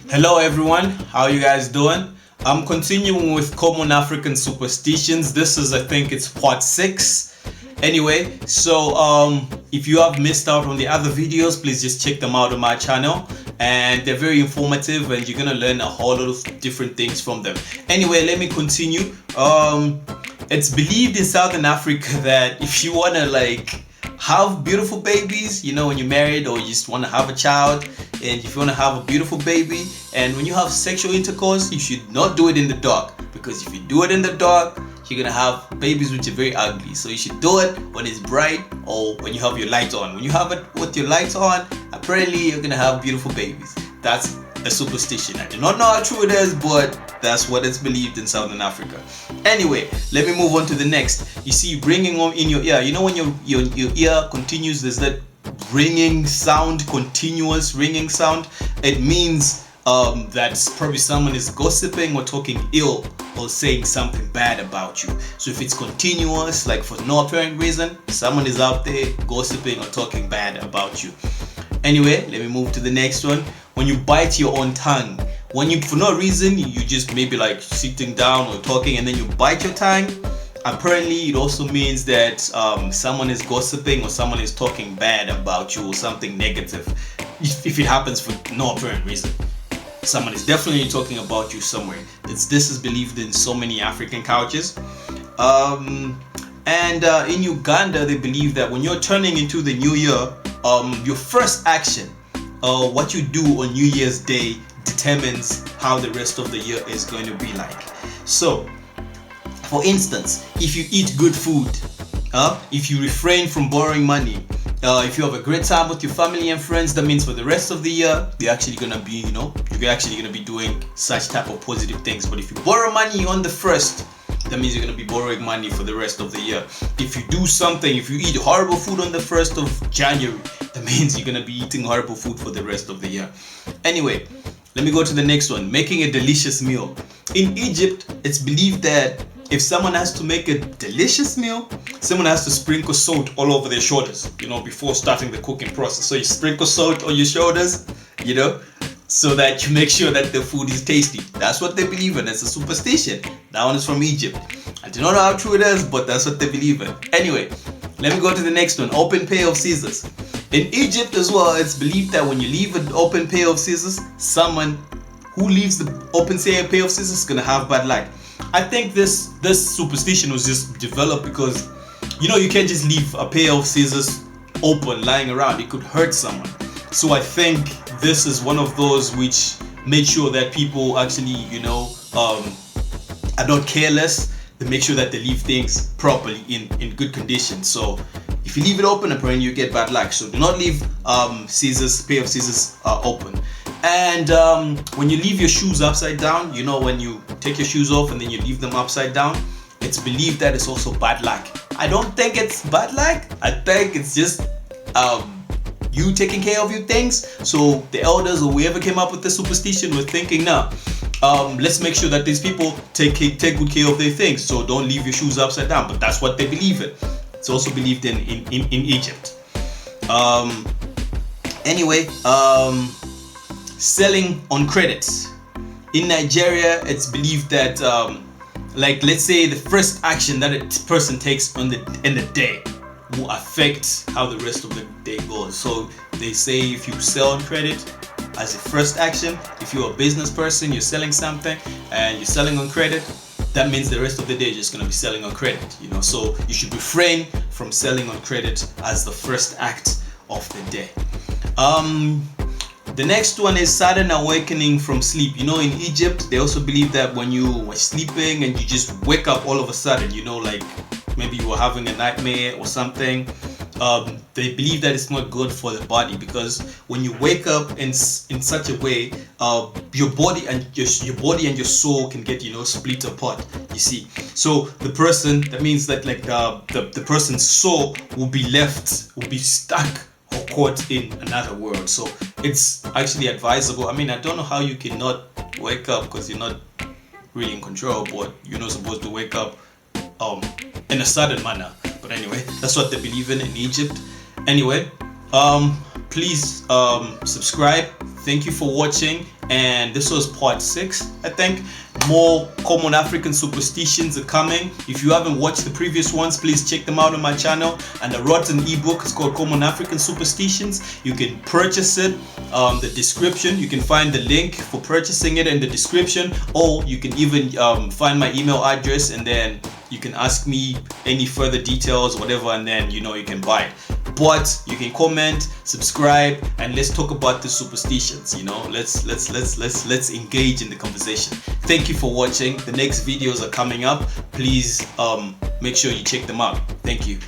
Hello everyone, how you guys doing? I'm continuing with common African superstitions. This is, I think it's part 6. Anyway, so if you have missed out on the other videos, please just check them out on my channel, and they're very informative and you're gonna learn a whole lot of different things from them. Anyway, let me continue. It's believed in Southern Africa that if you wanna have beautiful babies, when you're married or you just want to have a child, and if you want to have a beautiful baby, and when you have sexual intercourse, you should not do it in the dark, because if you do it in the dark, you're gonna have babies which are very ugly. So you should do it when it's bright or when you have your light on. When you have it with your lights on, apparently you're gonna have beautiful babies. That's a superstition. I do not know how true it is, but that's what it's believed in Southern Africa. Anyway, let me move on to the next. You see, ringing on in your ear. You know when your ear continues, there's that ringing sound, continuous ringing sound. It means that probably someone is gossiping or talking ill or saying something bad about you. So if it's continuous, like for no apparent reason, someone is out there gossiping or talking bad about you. Anyway, let me move to the next one. When you bite your own tongue, when you, for no reason, you just maybe like sitting down or talking and then you bite your tongue, apparently it also means that someone is gossiping or someone is talking bad about you or something negative. If it happens for no apparent reason, someone is definitely talking about you somewhere. This is believed in so many African cultures. In Uganda, they believe that when you're turning into the new year, your first action, what you do on New Year's Day, determines how the rest of the year is going to be like. So, for instance, if you eat good food, if you refrain from borrowing money, if you have a great time with your family and friends, that means for the rest of the year, you're actually gonna be, you're actually gonna be doing such type of positive things. But if you borrow money on the first, that means you're gonna be borrowing money for the rest of the year. If you do something, if you eat horrible food on the 1st of January, that means you're gonna be eating horrible food for the rest of the year. Anyway, let me go to the next one. Making a delicious meal. In Egypt, it's believed that if someone has to make a delicious meal, someone has to sprinkle salt all over their shoulders, before starting the cooking process. So you sprinkle salt on your shoulders, so that you make sure that the food is tasty. That's what they believe in. It's a superstition. That one is from Egypt. I do not know how true it is, but that's what they believe in. Anyway, let me go to the next one. Open pair of scissors. In Egypt as well, it's believed that when you leave an open pair of scissors, someone who leaves the open pair of scissors is gonna have bad luck. I think this superstition was just developed because you can't just leave a pair of scissors open lying around. It could hurt someone. So I think this is one of those which make sure that people actually are not careless. They make sure that they leave things properly in good condition. So if you leave it open, apparently you get bad luck. So do not leave pair of scissors open. And when you leave your shoes upside down, when you take your shoes off and then you leave them upside down, it's believed that it's also bad luck. I don't think it's bad luck. I think it's just you taking care of your things. So the elders or whoever came up with the superstition were thinking, now, let's make sure that these people take good care of their things. So don't leave your shoes upside down. But that's what they believe in. It's also believed in Egypt. Anyway, selling on credit. In Nigeria, it's believed that let's say the first action that a person takes in the day will affect how the rest of the day goes. So they say if you sell on credit as a first action, if you're a business person, you're selling something and you're selling on credit, that means the rest of the day you're just going to be selling on credit. So you should refrain from selling on credit as the first act of the day. The next one is sudden awakening from sleep. In Egypt, they also believe that when you were sleeping and you just wake up all of a sudden, like maybe you were having a nightmare or something, they believe that it's not good for the body, because when you wake up in such a way, your body and your soul can get split apart. You see, so the person, that means that the person's soul will be stuck or caught in another world. So it's actually advisable. I don't know how you cannot wake up, because you're not really in control, but you're not supposed to wake up in a sudden manner. But anyway, that's what they believe in Egypt. Anyway, please subscribe. thank you for watching, and this was part 6, I think. More common African superstitions are coming. If you haven't watched the previous ones, please check them out on my channel. And I wrote an ebook. It's called Common African Superstitions. You can purchase it. The description, you can find the link for purchasing it in the description, or you can even find my email address, and then you can ask me any further details, whatever, and then you can buy it. But you can comment, subscribe, and let's talk about the superstitions. Let's engage in the conversation. Thank you for watching. The next videos are coming up. Please make sure you check them out. Thank you.